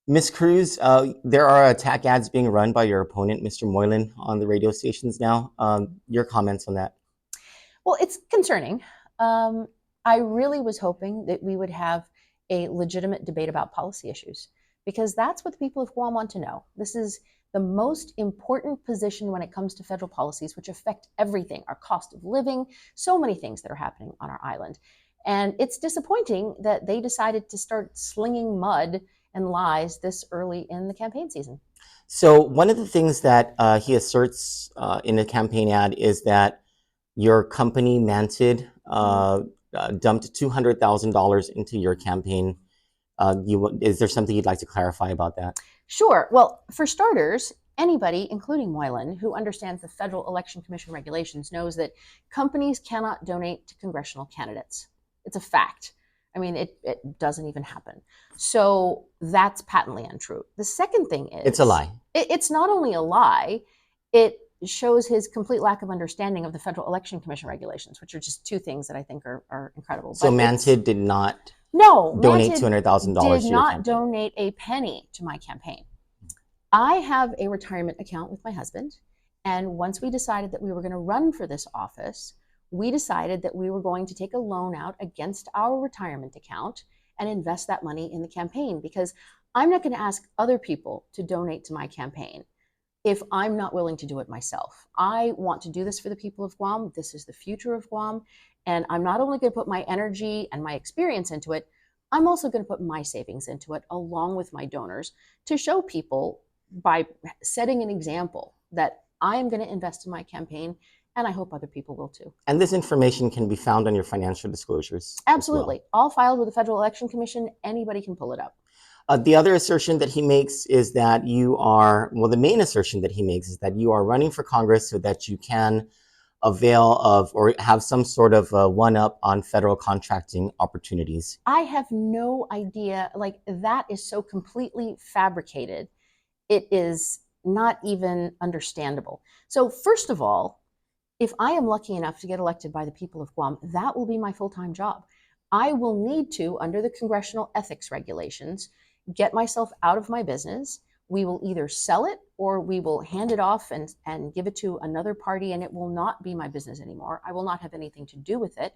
Miss Cruz, there are attack ads being run by your opponent, Mr. Moylan, on the radio stations now. Your comments on that? Well, it's concerning. Um, I really was hoping that we would have a legitimate debate about policy issues because that's what the people of Guam want to know. This is the most important position when it comes to federal policies, which affect everything, our cost of living, so many things that are happening on our island. And it's disappointing that they decided to start slinging mud and lies this early in the campaign season. So one of the things that he asserts in a campaign ad is that your company, Manted, Mm-hmm. dumped $200,000 into your campaign. Is there something you'd like to clarify about that? Sure. Well, for starters, anybody, including Moylan, who understands the Federal Election Commission regulations knows that companies cannot donate to congressional candidates. It's a fact. I mean, it doesn't even happen. So that's patently untrue. The second thing It's a is lie. it's not only a lie, it shows his complete lack of understanding of the Federal Election Commission regulations, which are just two things that I think are incredible. So But it's Manted did not no, donate Manted did $200,000 to your not campaign. donate a penny to my campaign. I have a retirement account with my husband. And once we decided that we were going to run for this office, we decided that we were going to take a loan out against our retirement account and invest that money in the campaign because I'm not going to ask other people to donate to my campaign if I'm not willing to do it myself. I want to do this for the people of Guam. This is the future of Guam. And I'm not only going to put my energy and my experience into it, I'm also going to put my savings into it along with my donors to show people by setting an example that I am going to invest in my campaign, and I hope other people will too. And this information can be found on your financial disclosures as well. Absolutely. All filed with the Federal Election Commission. Anybody can pull it up. The other assertion that he makes is that you are, well, the main assertion that he makes is that you are running for Congress so that you can avail of or have some sort of one up on federal contracting opportunities. I have no idea. Like, that is so completely fabricated. It is not even understandable. So, first of all, if I am lucky enough to get elected by the people of Guam, that will be my full time job. I will need to, under the congressional ethics regulations, get myself out of my business. We will either sell it or we will hand it off and give it to another party, and it will not be my business anymore. I will not have anything to do with it.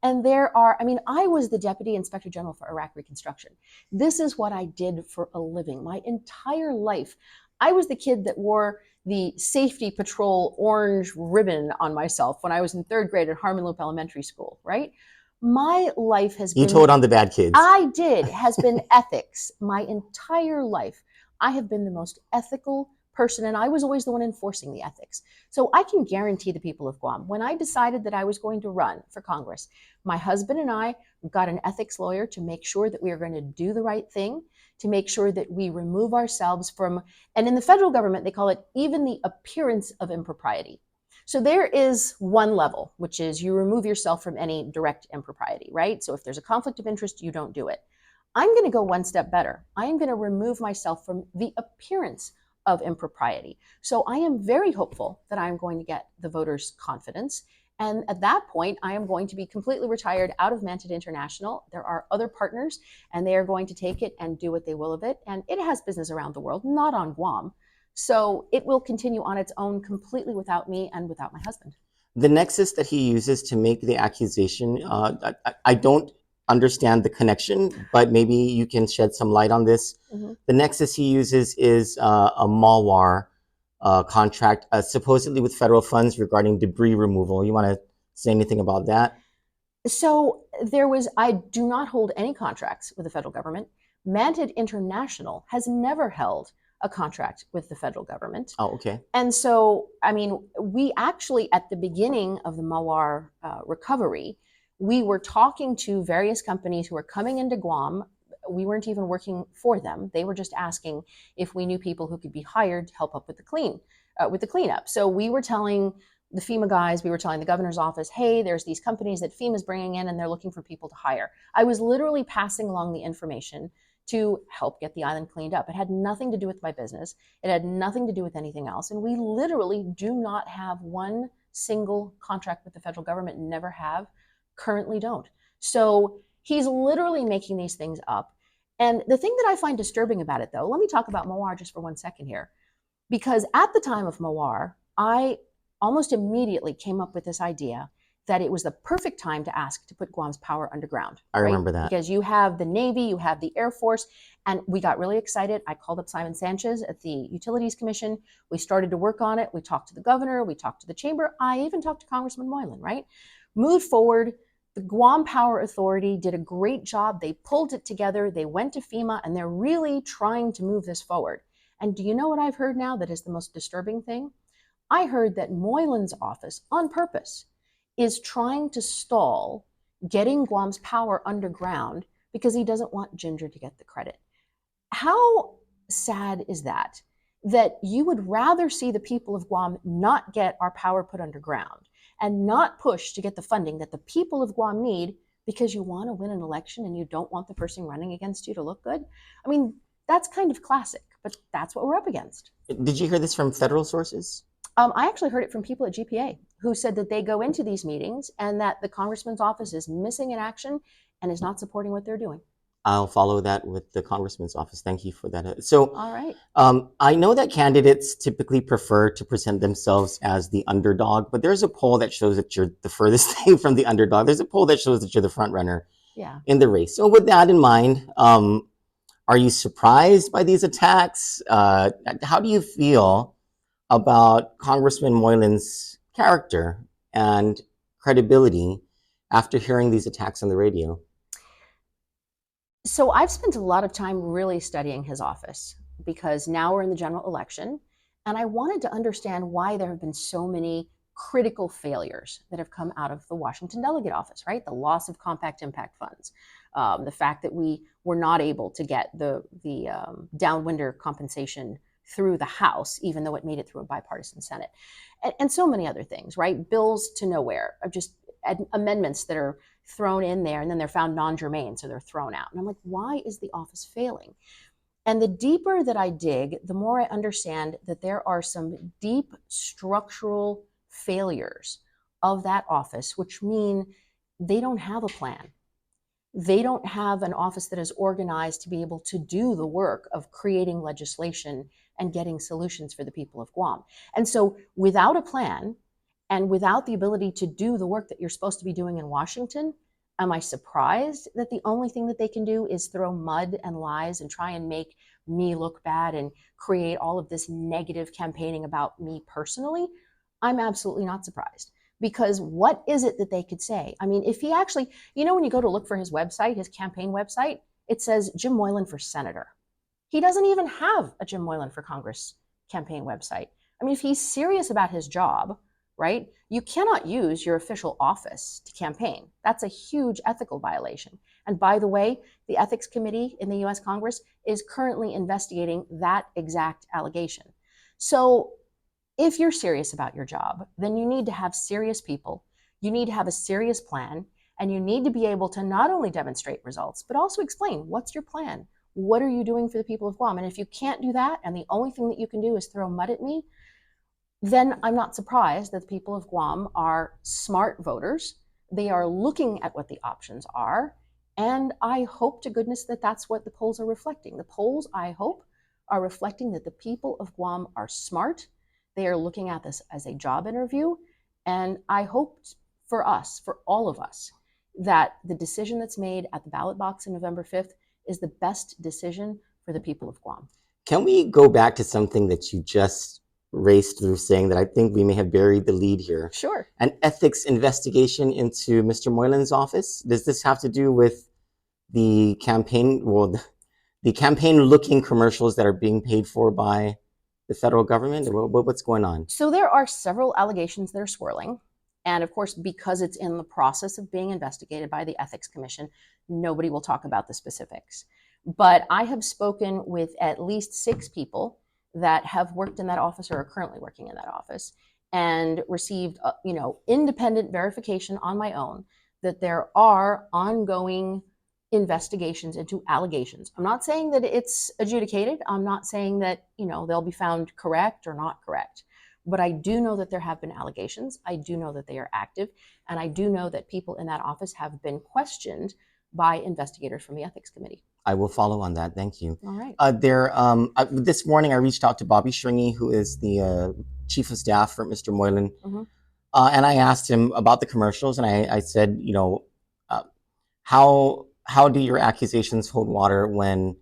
And I was the Deputy Inspector General for Iraq Reconstruction. This is what I did for a living my entire life. I was the kid that wore the safety patrol orange ribbon on myself when I was in third grade at Harmon Loop Elementary School, right? My life has You been told on the bad kids. has been ethics my entire life. I have been the most ethical person, and I was always the one enforcing the ethics. So I can guarantee the people of Guam, when I decided that I was going to run for Congress, my husband and I got an ethics lawyer to make sure that we are going to do the right thing, to make sure that we remove ourselves from, and in the federal government, they call it even the appearance of impropriety. So there is one level, which is you remove yourself from any direct impropriety, right? So if there's a conflict of interest, you don't do it. I'm going to go one step better. I am going to remove myself from the appearance of impropriety. So I am very hopeful that I'm going to get the voters' confidence. And at that point, I am going to be completely retired out of Manted International. There are other partners, and they are going to take it and do what they will of it. And it has business around the world, not on Guam. So it will continue on its own completely without me and without my husband. The nexus that he uses to make the accusation, I don't understand the connection, but maybe you can shed some light on this. Mm-hmm. The nexus he uses is a malware contract, supposedly with federal funds regarding debris removal. You want to say anything about that? So I do not hold any contracts with the federal government. Manted International has never held a contract with the federal government. Oh, okay. And so, I mean, we actually, at the beginning of the Mawar recovery, we were talking to various companies who were coming into Guam. We weren't even working for them. They were just asking if we knew people who could be hired to help up with the cleanup. So we were telling the FEMA guys, we were telling the governor's office, hey, there's these companies that FEMA's bringing in and they're looking for people to hire. I was literally passing along the information to help get the island cleaned up. It had nothing to do with my business. It had nothing to do with anything else. And we literally do not have one single contract with the federal government, never have, currently don't. So he's literally making these things up. And the thing that I find disturbing about it, though, let me talk about Mair just for 1 second here. Because at the time of Mair, I almost immediately came up with this idea that it was the perfect time to ask to put Guam's power underground. I remember that. Because you have the Navy, you have the Air Force, and we got really excited. I called up Simon Sanchez at the Utilities Commission. We started to work on it. We talked to the governor, we talked to the chamber. I even talked to Congressman Moylan, right? Moved forward. The Guam Power Authority did a great job. They pulled it together. They went to FEMA, and they're really trying to move this forward. And do you know what I've heard now that is the most disturbing thing? I heard that Moylan's office, on purpose, is trying to stall getting Guam's power underground because he doesn't want Ginger to get the credit. How sad is that? That you would rather see the people of Guam not get our power put underground and not push to get the funding that the people of Guam need because you want to win an election and you don't want the person running against you to look good? I mean, that's kind of classic, but that's what we're up against. Did you hear this from federal sources? I actually heard it from people at GPA who said that they go into these meetings and that the congressman's office is missing in action and is not supporting what they're doing. I'll follow that with the congressman's office. Thank you for that. So, all right. I know that candidates typically prefer to present themselves as the underdog, but there's a poll that shows that you're the furthest thing from the underdog. There's a poll that shows that you're the front runner in the race. So with that in mind, are you surprised by these attacks? How do you feel about Congressman Moylan's character and credibility after hearing these attacks on the radio? So I've spent a lot of time really studying his office because now we're in the general election, and I wanted to understand why there have been so many critical failures that have come out of the Washington delegate office, right? The loss of compact impact funds, the fact that we were not able to get the downwinder compensation through the House, even though it made it through a bipartisan Senate, and so many other things, right? Bills to nowhere, just amendments that are thrown in there and then they're found non-germane, so they're thrown out. And I'm like, why is the office failing? And the deeper that I dig, the more I understand that there are some deep structural failures of that office, which mean they don't have a plan. They don't have an office that is organized to be able to do the work of creating legislation and getting solutions for the people of Guam. And so without a plan and without the ability to do the work that you're supposed to be doing in Washington, am I surprised that the only thing that they can do is throw mud and lies and try and make me look bad and create all of this negative campaigning about me personally? I'm absolutely not surprised. Because what is it that they could say? I mean, if he actually, when you go to look for his website, his campaign website, it says Jim Moylan for senator. He doesn't even have a Jim Moylan for Congress campaign website. I mean, if he's serious about his job, right, you cannot use your official office to campaign. That's a huge ethical violation. And by the way, the Ethics Committee in the US Congress is currently investigating that exact allegation. So if you're serious about your job, then you need to have serious people, you need to have a serious plan, and you need to be able to not only demonstrate results, but also explain what's your plan? What are you doing for the people of Guam? And if you can't do that, and the only thing that you can do is throw mud at me, then I'm not surprised that the people of Guam are smart voters. They are looking at what the options are, and I hope to goodness that that's what the polls are reflecting. The polls, I hope, are reflecting that the people of Guam are smart. They are looking at this as a job interview. And I hope for us, for all of us, that the decision that's made at the ballot box on November 5th is the best decision for the people of Guam. Can we go back to something that you just raced through, saying that I think we may have buried the lead here? Sure. An ethics investigation into Mr. Moylan's office? Does this have to do with the campaign, the campaign-looking commercials that are being paid for by the federal government? What's going on? So there are several allegations that are swirling. And of course, because it's in the process of being investigated by the Ethics Commission, nobody will talk about the specifics. But I have spoken with at least 6 people that have worked in that office or are currently working in that office and received, independent verification on my own that there are ongoing investigations into allegations. I'm not saying that it's adjudicated. I'm not saying that, they'll be found correct or not correct. But I do know that there have been allegations. I do know that they are active. And I do know that people in that office have been questioned by investigators from the ethics committee. I will follow on that. Thank you. All right. This morning I reached out to Bobby Stringy, who is the chief of staff for Mr. Moylan, and I asked him about the commercials, and I said, how do your accusations hold water when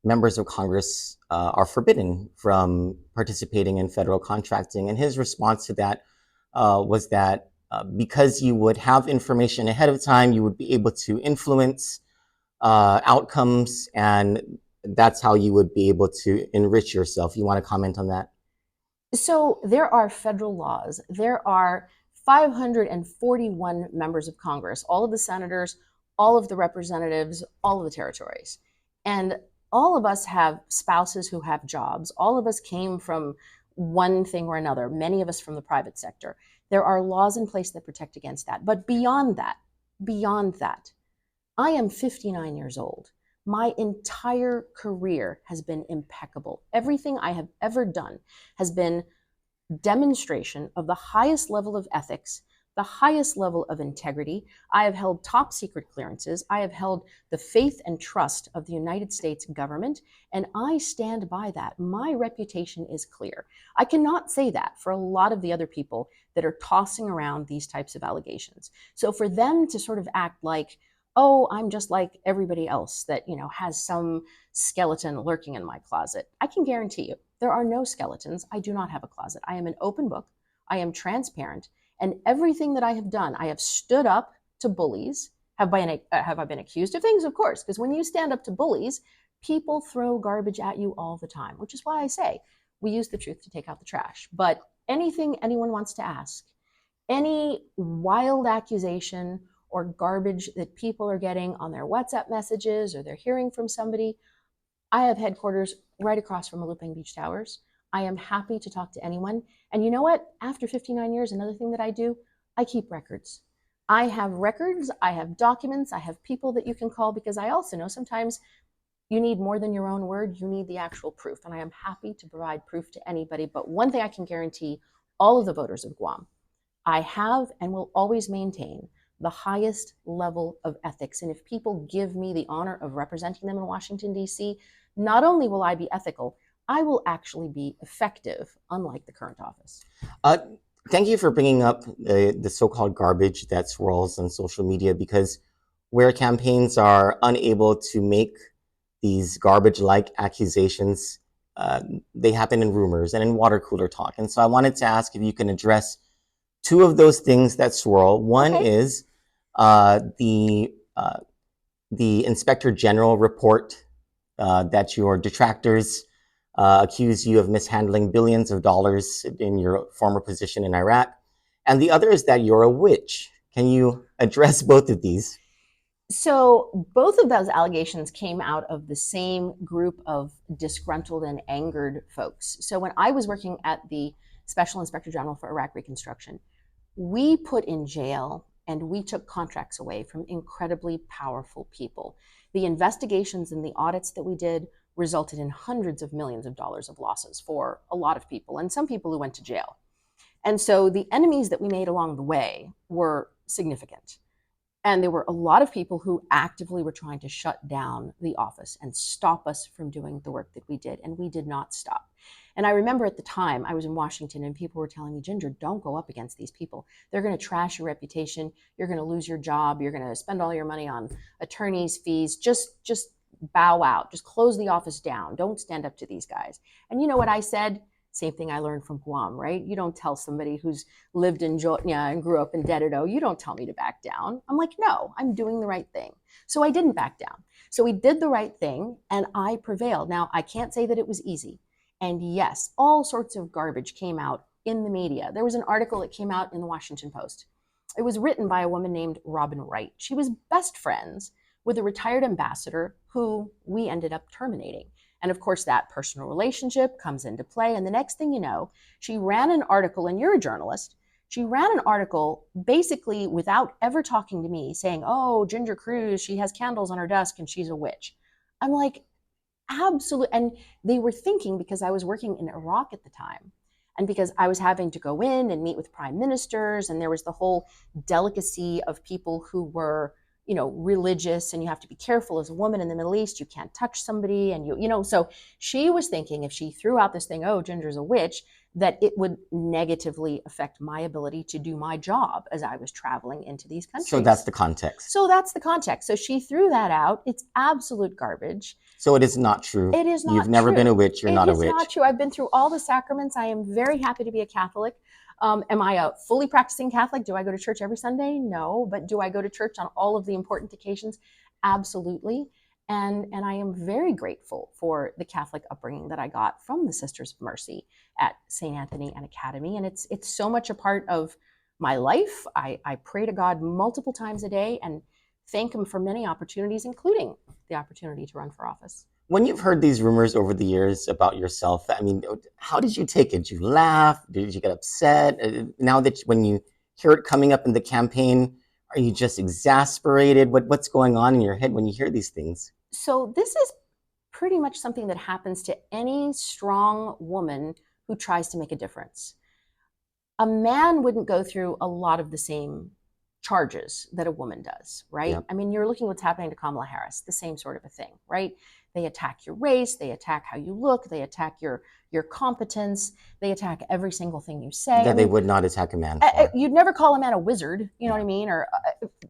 members of Congress are forbidden from participating in federal contracting? And his response to that was that because you would have information ahead of time, you would be able to influence outcomes, and that's how you would be able to enrich yourself. You want to comment on that? So there are federal laws. There are 541 members of Congress, all of the senators, all of the representatives, all of the territories. And all of us have spouses who have jobs. All of us came from one thing or another, many of us from the private sector. There are laws in place that protect against that. But beyond that, I am 59 years old. My entire career has been impeccable. Everything I have ever done has been demonstration of the highest level of ethics, the highest level of integrity. I have held top secret clearances. I have held the faith and trust of the United States government, and I stand by that. My reputation is clear. I cannot say that for a lot of the other people that are tossing around these types of allegations. So for them to sort of act like, oh, I'm just like everybody else that, has some skeleton lurking in my closet, I can guarantee you there are no skeletons. I do not have a closet. I am an open book. I am transparent. And everything that I have done, I have stood up to bullies. Have I been accused of things? Of course, because when you stand up to bullies, people throw garbage at you all the time, which is why I say we use the truth to take out the trash. But anything anyone wants to ask, any wild accusation or garbage that people are getting on their WhatsApp messages or they're hearing from somebody, I have headquarters right across from Malupang Beach Towers. I am happy to talk to anyone. And you know what? After 59 years, another thing that I do, I keep records. I have records, I have documents, I have people that you can call, because I also know sometimes you need more than your own word, you need the actual proof. And I am happy to provide proof to anybody. But one thing I can guarantee all of the voters of Guam, I have and will always maintain the highest level of ethics. And if people give me the honor of representing them in Washington, D.C., not only will I be ethical, I will actually be effective, unlike the current office. Thank you for bringing up the so-called garbage that swirls on social media, because where campaigns are unable to make these garbage-like accusations, they happen in rumors and in water cooler talk. And so I wanted to ask if you can address two of those things that swirl. One is the Inspector General report that your detractors accuse you of mishandling billions of dollars in your former position in Iraq. And the other is that you're a witch. Can you address both of these? So both of those allegations came out of the same group of disgruntled and angered folks. So when I was working at the Special Inspector General for Iraq Reconstruction, we put in jail and we took contracts away from incredibly powerful people. The investigations and the audits that we did resulted in hundreds of millions of dollars of losses for a lot of people, and some people who went to jail. And so the enemies that we made along the way were significant. And there were a lot of people who actively were trying to shut down the office and stop us from doing the work that we did, and we did not stop. And I remember at the time I was in Washington and people were telling me, Ginger, don't go up against these people. They're going to trash your reputation. You're going to lose your job. You're going to spend all your money on attorney's fees. Just bow out. Just close the office down. Don't stand up to these guys. And you know what I said? Same thing I learned from Guam, right? You don't tell somebody who's lived in Jotnya and grew up in Dededo, you don't tell me to back down. I'm like, no, I'm doing the right thing. So I didn't back down. So we did the right thing and I prevailed. Now, I can't say that it was easy. And yes, all sorts of garbage came out in the media. There was an article that came out in the Washington Post. It was written by a woman named Robin Wright. She was best friends with a retired ambassador who we ended up terminating. And of course, that personal relationship comes into play. And the next thing you know, she ran an article, and you're a journalist. She ran an article basically without ever talking to me saying, oh, Ginger Cruz, she has candles on her desk and she's a witch. I'm like, absolutely. And they were thinking, because I was working in Iraq at the time, and because I was having to go in and meet with prime ministers, and there was the whole delicacy of people who were, religious, and you have to be careful as a woman in the Middle East. You can't touch somebody, and so she was thinking if she threw out this thing, oh, Ginger's a witch, that it would negatively affect my ability to do my job as I was traveling into these countries. So that's the context. So she threw that out. It's absolute garbage. So it is not true. It is not You've never true. been a witch. You're not a witch. It is not true. I've been through all the sacraments. I am very happy to be a Catholic. Am I a fully practicing Catholic? Do I go to church every Sunday? No. But do I go to church on all of the important occasions? Absolutely. And I am very grateful for the Catholic upbringing that I got from the Sisters of Mercy at St. Anthony and Academy. And it's so much a part of my life. I pray to God multiple times a day and thank him for many opportunities, including the opportunity to run for office. When you've heard these rumors over the years about yourself, I mean, how did you take it? Did you laugh? Did you get upset? Now that when you hear it coming up in the campaign, are you just exasperated? What's going on in your head when you hear these things? So this is pretty much something that happens to any strong woman who tries to make a difference. A man wouldn't go through a lot of the same charges that a woman does, right? Yep. I mean, you're looking what's happening to Kamala Harris, the same sort of a thing, right? They attack your race, they attack how you look, they attack your competence, they attack every single thing you say. That they would not attack a man for. You'd never call a man a wizard, you know what I mean? Or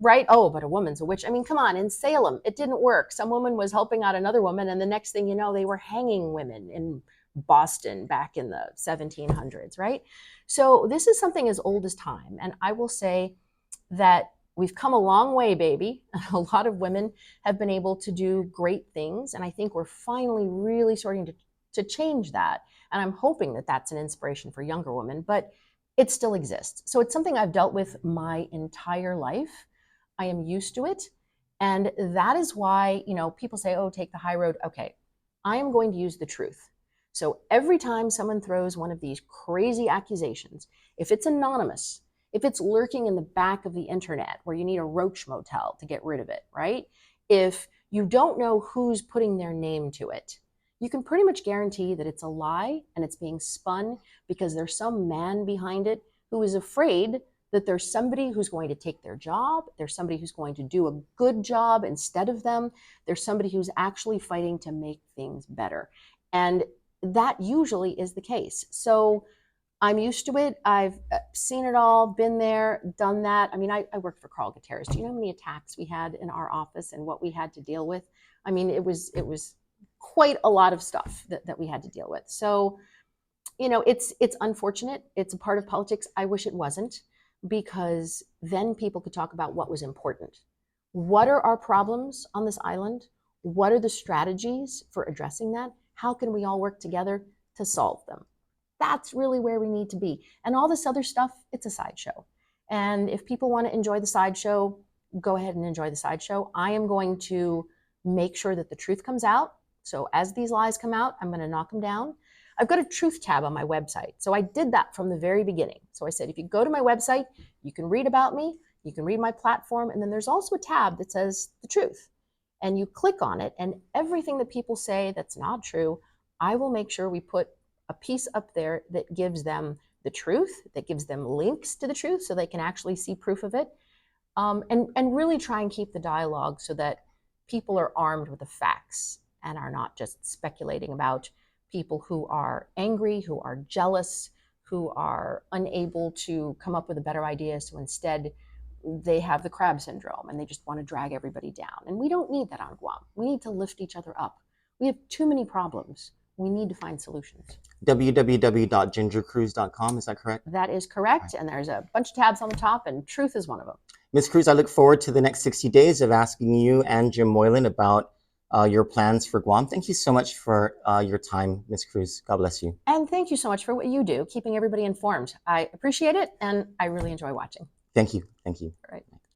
right? Oh, but a woman's a witch. I mean, come on, in Salem, it didn't work. Some woman was helping out another woman, and the next thing you know, they were hanging women in Boston back in the 1700s, right? So this is something as old as time. And I will say that we've come a long way, baby. A lot of women have been able to do great things. And I think we're finally really starting to change that. And I'm hoping that that's an inspiration for younger women, but it still exists. So it's something I've dealt with my entire life. I am used to it. And that is why, people say, oh, take the high road. Okay, I am going to use the truth. So every time someone throws one of these crazy accusations, if it's anonymous, if it's lurking in the back of the internet where you need a roach motel to get rid of it, right? If you don't know who's putting their name to it, you can pretty much guarantee that it's a lie and it's being spun because there's some man behind it who is afraid that there's somebody who's going to take their job. There's somebody who's going to do a good job instead of them. There's somebody who's actually fighting to make things better. And that usually is the case. So I'm used to it. I've seen it all, been there, done that. I mean, I worked for Carl Gutierrez. Do you know how many attacks we had in our office and what we had to deal with? I mean, it was quite a lot of stuff that we had to deal with. So, it's unfortunate. It's a part of politics. I wish it wasn't, because then people could talk about what was important. What are our problems on this island? What are the strategies for addressing that? How can we all work together to solve them? That's really where we need to be. And all this other stuff, it's a sideshow. And if people want to enjoy the sideshow, go ahead and enjoy the sideshow. I am going to make sure that the truth comes out. So as these lies come out, I'm going to knock them down. I've got a truth tab on my website. So I did that from the very beginning. So I said, if you go to my website, you can read about me, you can read my platform, and then there's also a tab that says the truth. And you click on it, and everything that people say that's not true, I will make sure we put a piece up there that gives them the truth, that gives them links to the truth so they can actually see proof of it, and really try and keep the dialogue so that people are armed with the facts and are not just speculating about people who are angry, who are jealous, who are unable to come up with a better idea. So instead, they have the crab syndrome and they just want to drag everybody down. And we don't need that on Guam. We need to lift each other up. We have too many problems. We need to find solutions. www.gingercruz.com, is that correct? That is correct. Right. And there's a bunch of tabs on the top, and truth is one of them. Ms. Cruz, I look forward to the next 60 days of asking you and Jim Moylan about your plans for Guam. Thank you so much for your time, Ms. Cruz. God bless you. And thank you so much for what you do, keeping everybody informed. I appreciate it, and I really enjoy watching. Thank you. Thank you. All right.